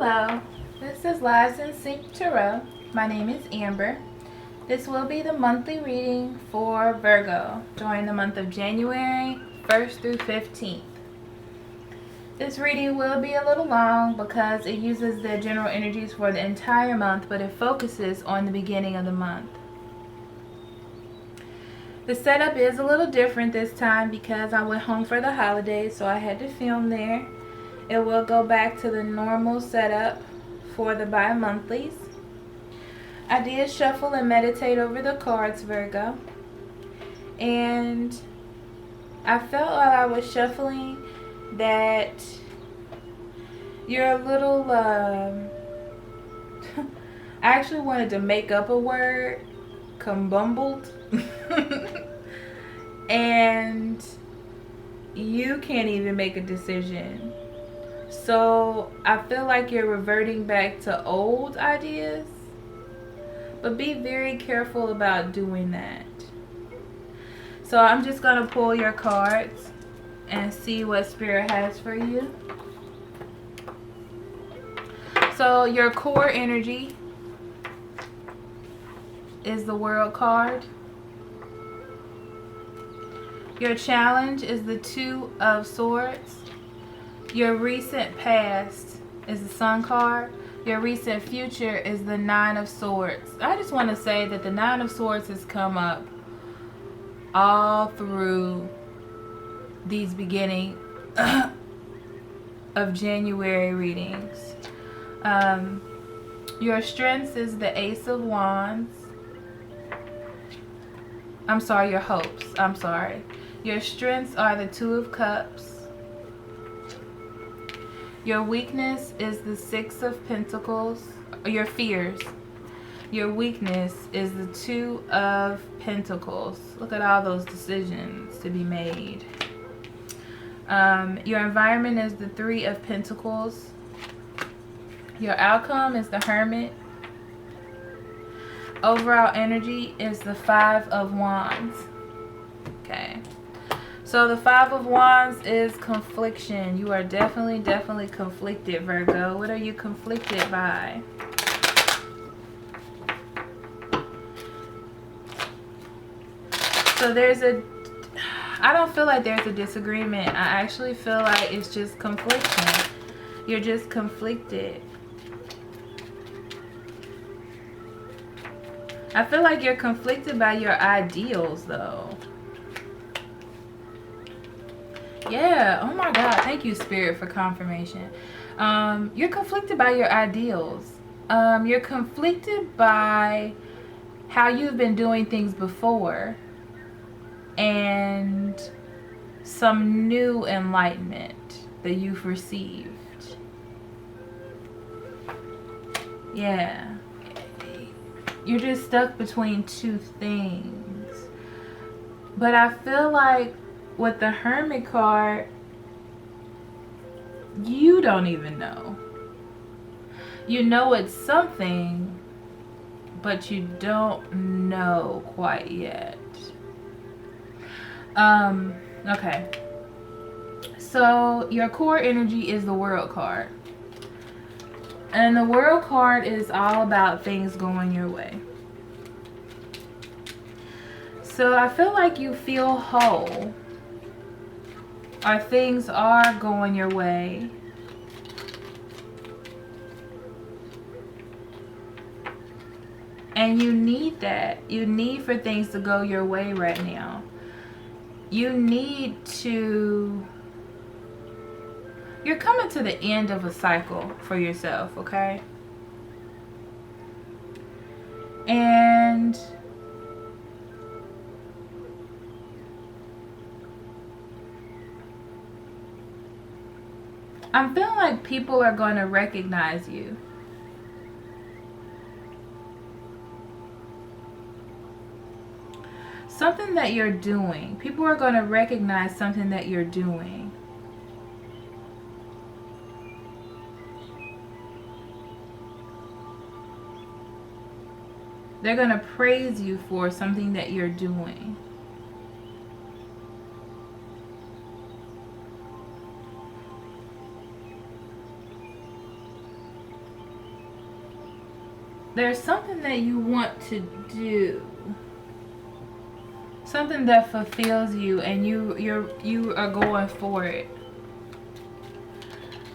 Hello, this is Lives in Sync Tarot. My name is Amber. This will be the monthly reading for Virgo during the month of January 1st through 15th. This reading will be a little long because it uses the general energies for the entire month, but it focuses on the beginning of the month. The setup is a little different this time because I went home for the holidays, so I had to film there. It will go back to the normal setup for the bi-monthlies. I did shuffle and meditate over the cards, Virgo. And I felt while I was shuffling that you're a little, I actually wanted to make up a word, combumbled. And you can't even make a decision. So I feel like you're reverting back to old ideas, but be very careful about doing that. So I'm just going to pull your cards and see what Spirit has for you. So your core energy is the World card. Your challenge is the Two of Swords. Your recent past is the Sun card. Your recent future is the Nine of Swords. I just want to say that the Nine of Swords has come up all through these beginning of January readings. Your strengths is the Ace of Wands. I'm sorry, your hopes. I'm sorry. Your strengths are the Two of Cups. Your weakness is the Six of Pentacles. Your fears. Your weakness is the Two of Pentacles. Look at all those decisions to be made. Your environment is the Three of Pentacles. Your outcome is the Hermit. Overall energy is the Five of Wands. Okay. So the Five of Wands is confliction. You are definitely conflicted, Virgo. What are you conflicted by? So I don't feel like there's a disagreement. I actually feel like it's just confliction. You're just conflicted. I feel like you're conflicted by your ideals, though. Yeah, oh my God, thank you, Spirit, for confirmation. You're conflicted by your ideals. You're conflicted by how you've been doing things before and some new enlightenment that you've received. Yeah. You're just stuck between two things. But I feel like with the Hermit card, you don't even know. You know it's something, but you don't know quite yet. Okay. So your core energy is the World card. And the World card is all about things going your way. So I feel like you feel whole. Or things are going your way. And you need that. You need for things to go your way right now. You need to... You're coming to the end of a cycle for yourself, okay? And I'm feeling like people are going to recognize you. Something that you're doing. People are going to recognize something that you're doing. They're going to praise you for something that you're doing. there's something that you want to do. Something that fulfills you, and you are going for it.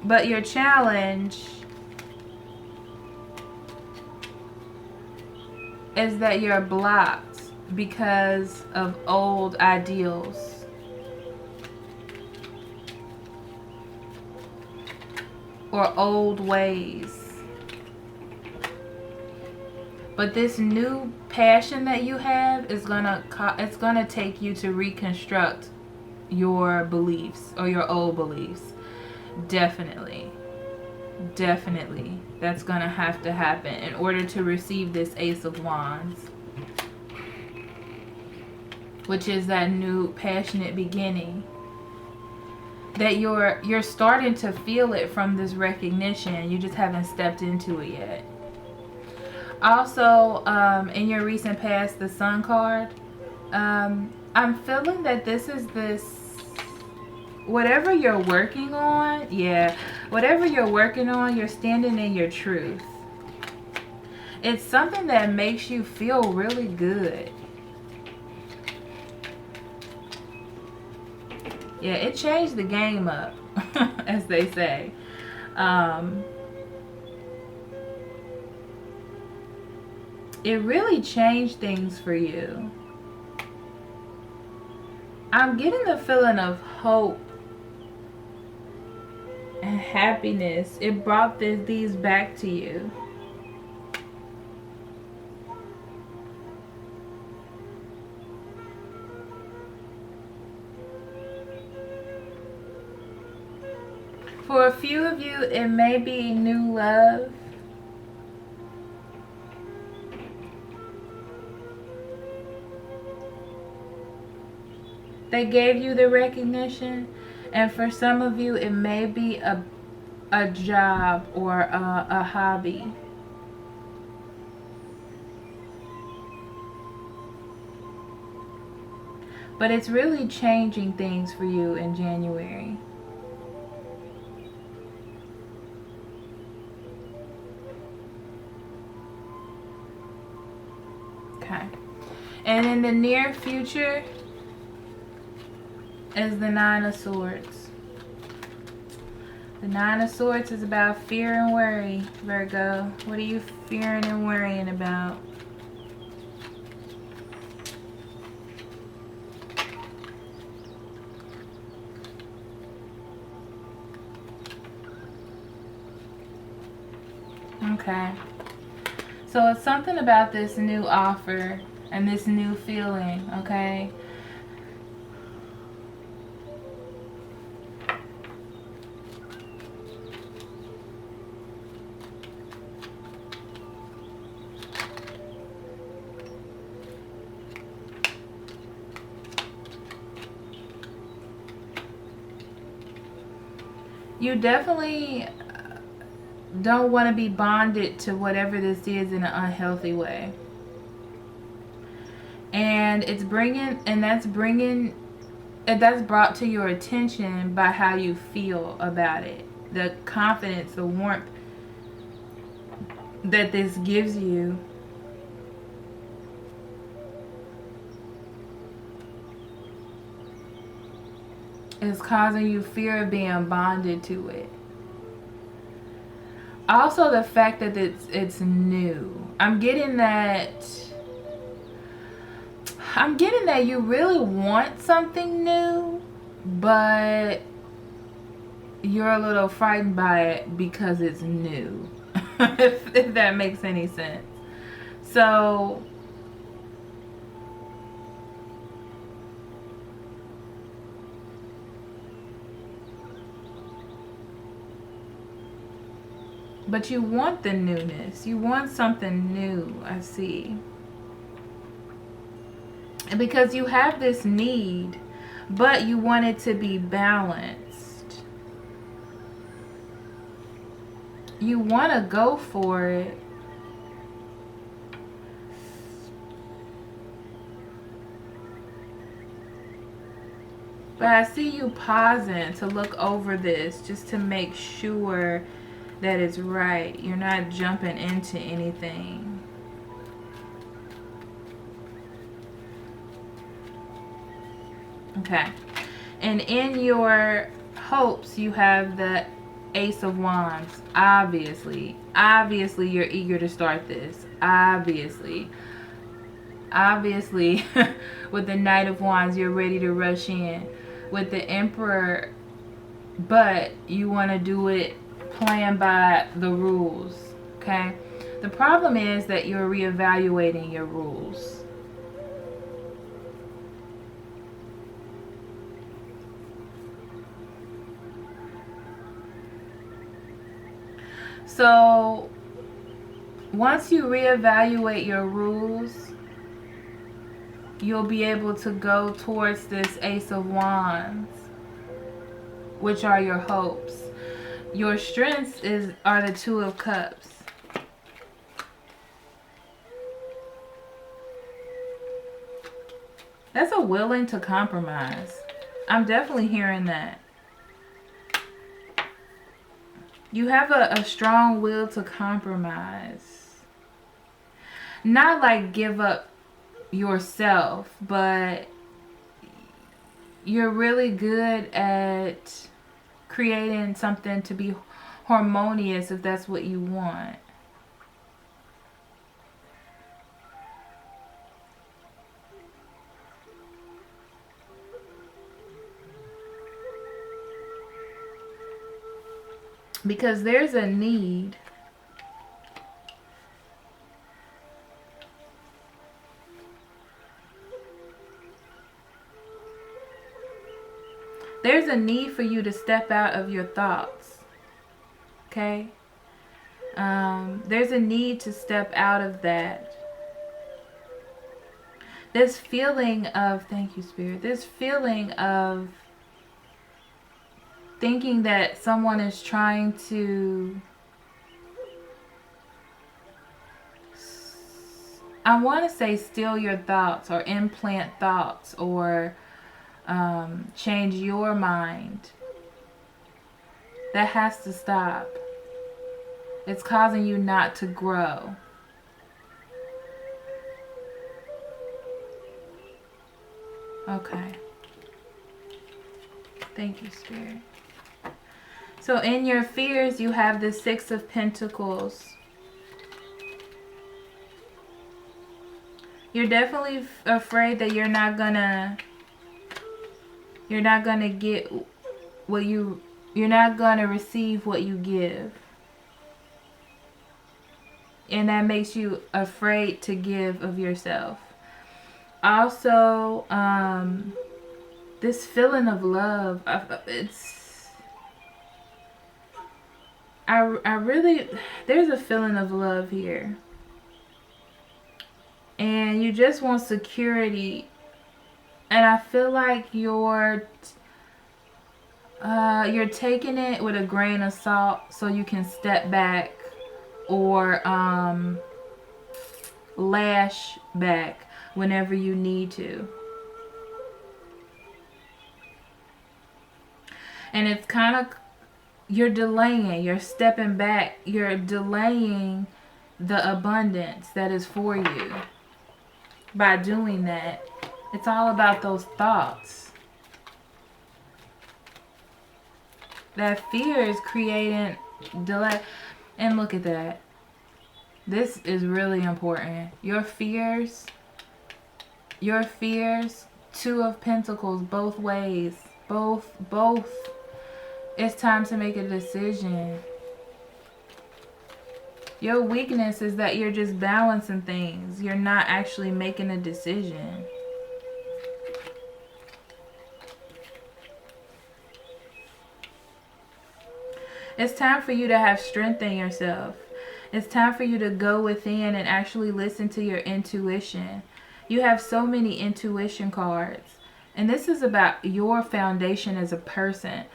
But your challenge is that you're blocked because of old ideals. Or old ways. But this new passion that you have is it's gonna take you to reconstruct your beliefs or your old beliefs. Definitely. Definitely. That's gonna have to happen in order to receive this Ace of Wands, which is that new passionate beginning. That you're starting to feel it from this recognition. You just haven't stepped into it yet. Also, in your recent past, the Sun card, I'm feeling that this whatever you're working on, whatever you're working on, you're standing in your truth. It's something that makes you feel really good. Yeah, it changed the game up, as they say. It really changed things for you. I'm getting the feeling of hope and happiness. It brought these back to you. For a few of you, it may be new love. They gave you the recognition. And for some of you, it may be a job or a hobby. But it's really changing things for you in January. Okay. And in the near future is the Nine of Swords. The Nine of Swords is about fear and worry, Virgo. What are you fearing and worrying about? Okay. So it's something about this new offer and this new feeling, okay? You definitely don't want to be bonded to whatever this is in an unhealthy way. And it's that's brought to your attention by how you feel about it. The confidence, the warmth that this gives you. Is causing you fear of being bonded to it. Also, the fact that it's new. I'm getting that you really want something new, but you're a little frightened by it because it's new. if that makes any sense. So but you want the newness. You want something new, I see. And because you have this need, but you want it to be balanced. You want to go for it. But I see you pausing to look over this just to make sure that is right. You're not jumping into anything. Okay. And in your hopes, you have the Ace of Wands. Obviously you're eager to start this. Obviously with the Knight of Wands, you're ready to rush in. With the Emperor, but you want to do it playing by the rules. Okay. The problem is that you're reevaluating your rules. So once you reevaluate your rules, you'll be able to go towards this Ace of Wands, which are your hopes. Your strengths are the Two of Cups. That's a willing to compromise. I'm definitely hearing that. You have a strong will to compromise. Not like give up yourself, but you're really good at creating something to be harmonious if that's what you want. Because there's a need. There's a need for you to step out of your thoughts. Okay? There's a need to step out of that. This feeling of, thank you, Spirit, this feeling of thinking that someone is trying to, I want to say, steal your thoughts or implant thoughts or change your mind. That has to stop. It's causing you not to grow. Okay. Thank you, Spirit. So in your fears, you have the Six of Pentacles. You're definitely afraid that you're not gonna get what you're not gonna receive what you give. And that makes you afraid to give of yourself. Also, this feeling of love, there's a feeling of love here. And you just want security. And I feel like you're taking it with a grain of salt so you can step back or lash back whenever you need to. And it's kind of, you're delaying, you're stepping back, you're delaying the abundance that is for you by doing that. It's all about those thoughts. That fear is creating delay. And look at that. This is really important. Your fears, Two of Pentacles, both ways. Both. It's time to make a decision. Your weakness is that you're just balancing things. You're not actually making a decision. It's time for you to have strength in yourself. It's time for you to go within and actually listen to your intuition. You have so many intuition cards. And this is about your foundation as a person.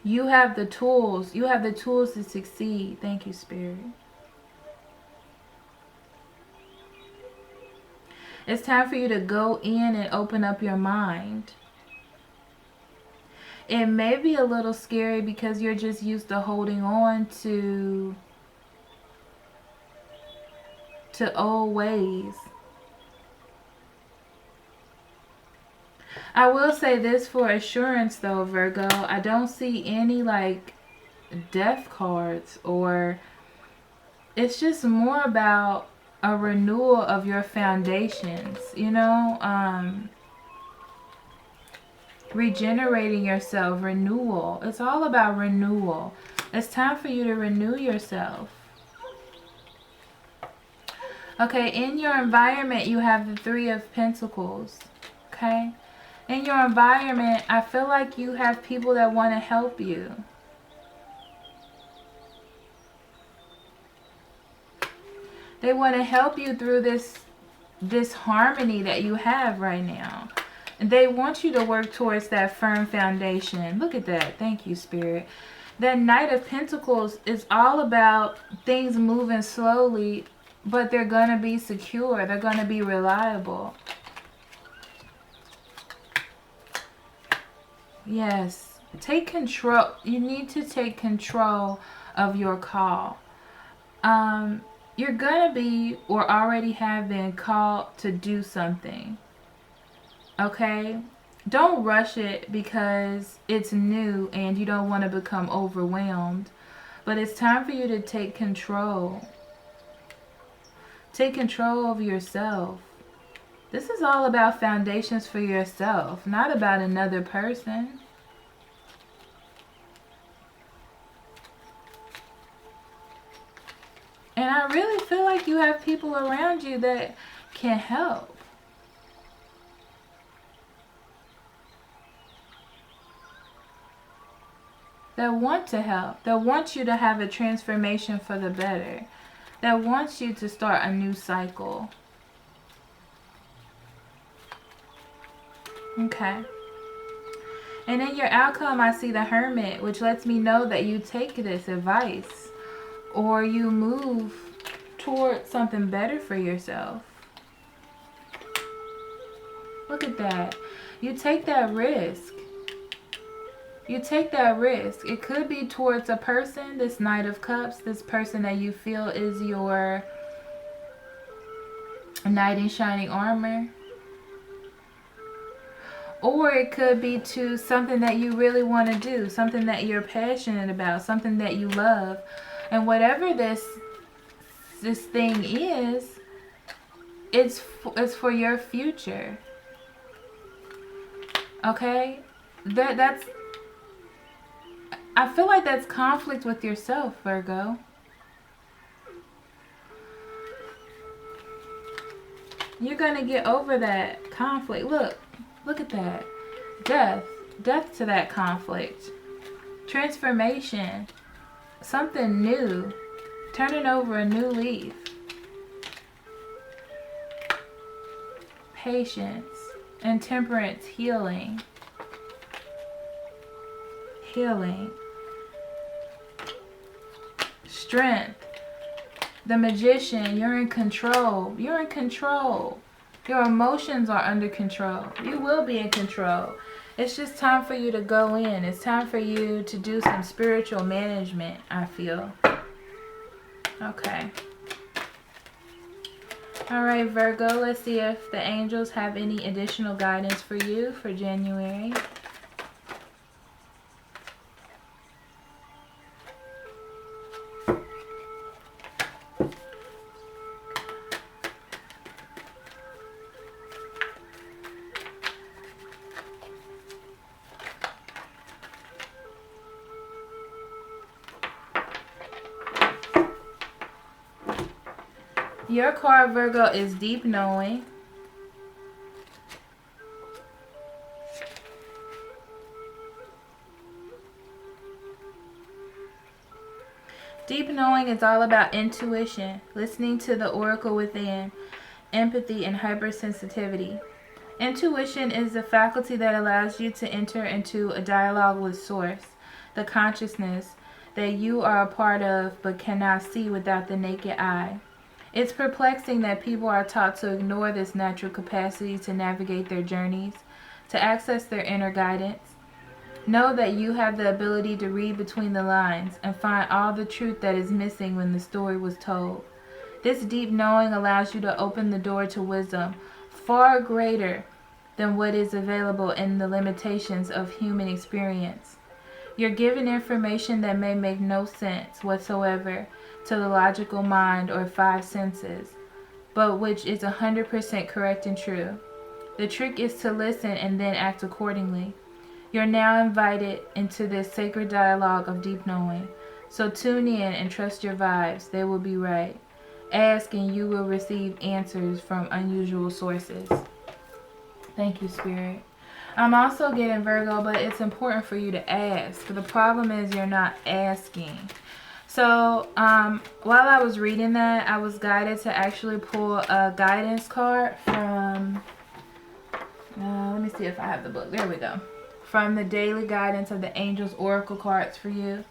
You have the tools. You have the tools to succeed. Thank you, Spirit. It's time for you to go in and open up your mind. It may be a little scary because you're just used to holding on to old ways. I will say this for assurance though, Virgo. I don't see any like death cards, or it's just more about a renewal of your foundations, you know, regenerating yourself, renewal. It's all about renewal. It's time for you to renew yourself. Okay, in your environment, you have the Three of Pentacles. Okay? In your environment, I feel like you have people that want to help you. They want to help you through this harmony that you have right now. And they want you to work towards that firm foundation. Look at that. Thank you, Spirit. That Knight of Pentacles is all about things moving slowly, but they're going to be secure. They're going to be reliable. Yes. Take control. You need to take control of your call. You're going to be, or already have been, called to do something. Okay? Don't rush it because it's new and you don't want to become overwhelmed. But it's time for you to take control. Take control of yourself. This is all about foundations for yourself, not about another person. And I really feel like you have people around you that can help. That want to help. That want you to have a transformation for the better. That wants you to start a new cycle. Okay. And in your outcome, I see the Hermit, which lets me know that you take this advice or you move toward something better for yourself. Look at that. You take that risk. You take that risk. It could be towards a person, this Knight of Cups, this person that you feel is your knight in shining armor. Or it could be to something that you really want to do, something that you're passionate about, something that you love. And whatever this thing is, it's for your future. Okay? That's I feel like that's conflict with yourself, Virgo. You're going to get over that conflict. Look at that. Death to that conflict. Transformation. Something new. Turning over a new leaf. Patience and temperance, healing. Healing. Strength. The Magician, you're in control. You're in control. Your emotions are under control. You will be in control. It's just time for you to go in. It's time for you to do some spiritual management, I feel. Okay. All right, Virgo, let's see if the angels have any additional guidance for you for January. Your card, Virgo, is deep knowing. Deep knowing is all about intuition, listening to the oracle within, empathy, and hypersensitivity. Intuition is the faculty that allows you to enter into a dialogue with Source, the consciousness that you are a part of but cannot see without the naked eye. It's perplexing that people are taught to ignore this natural capacity to navigate their journeys, to access their inner guidance. Know that you have the ability to read between the lines and find all the truth that is missing when the story was told. This deep knowing allows you to open the door to wisdom far greater than what is available in the limitations of human experience. You're given information that may make no sense whatsoever to the logical mind or five senses, but which is 100% correct and true. The trick is to listen and then act accordingly. You're now invited into this sacred dialogue of deep knowing. So tune in and trust your vibes. They will be right. Ask and you will receive answers from unusual sources. Thank you, Spirit. I'm also getting Virgo, but it's important for you to ask. The problem is you're not asking. So while I was reading that, I was guided to actually pull a guidance card from, let me see if I have the book. There we go. From the Daily Guidance of the Angels Oracle Cards for you.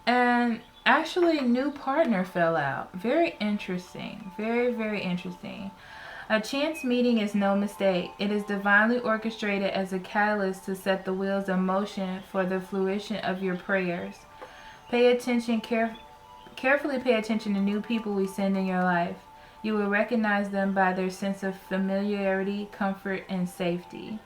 And actually, new partner fell out. Very interesting. Very, very interesting. A chance meeting is no mistake. It is divinely orchestrated as a catalyst to set the wheels in motion for the fruition of your prayers. Pay attention, carefully pay attention to new people we send in your life. You will recognize them by their sense of familiarity, comfort, and safety.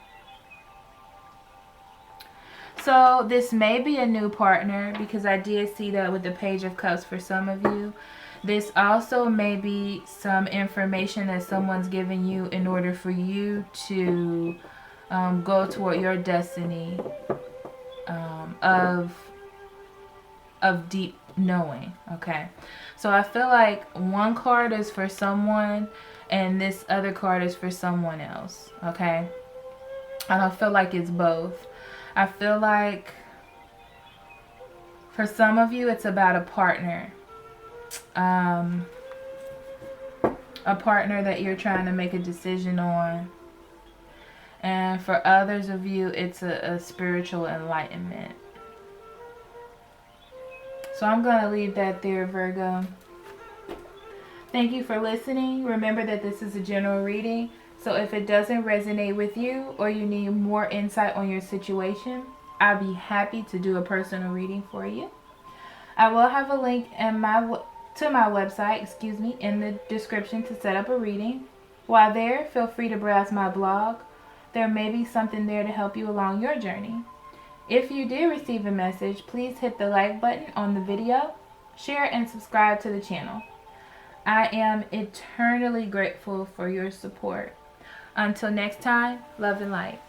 So this may be a new partner, because I did see that with the Page of Cups for some of you. This also may be some information that someone's giving you in order for you to go toward your destiny of deep knowing. Okay, so I feel like one card is for someone and this other card is for someone else. Okay, I don't feel like it's both. I feel like for some of you it's about a partner. A partner that you're trying to make a decision on. And for others of you, it's a spiritual enlightenment. So I'm going to leave that there, Virgo. Thank you for listening. Remember that this is a general reading. So if it doesn't resonate with you or you need more insight on your situation, I'll be happy to do a personal reading for you. I will have a link to my website, in the description to set up a reading. While there, feel free to browse my blog. There may be something there to help you along your journey. If you did receive a message, please hit the like button on the video, share, and subscribe to the channel. I am eternally grateful for your support. Until next time, love and light.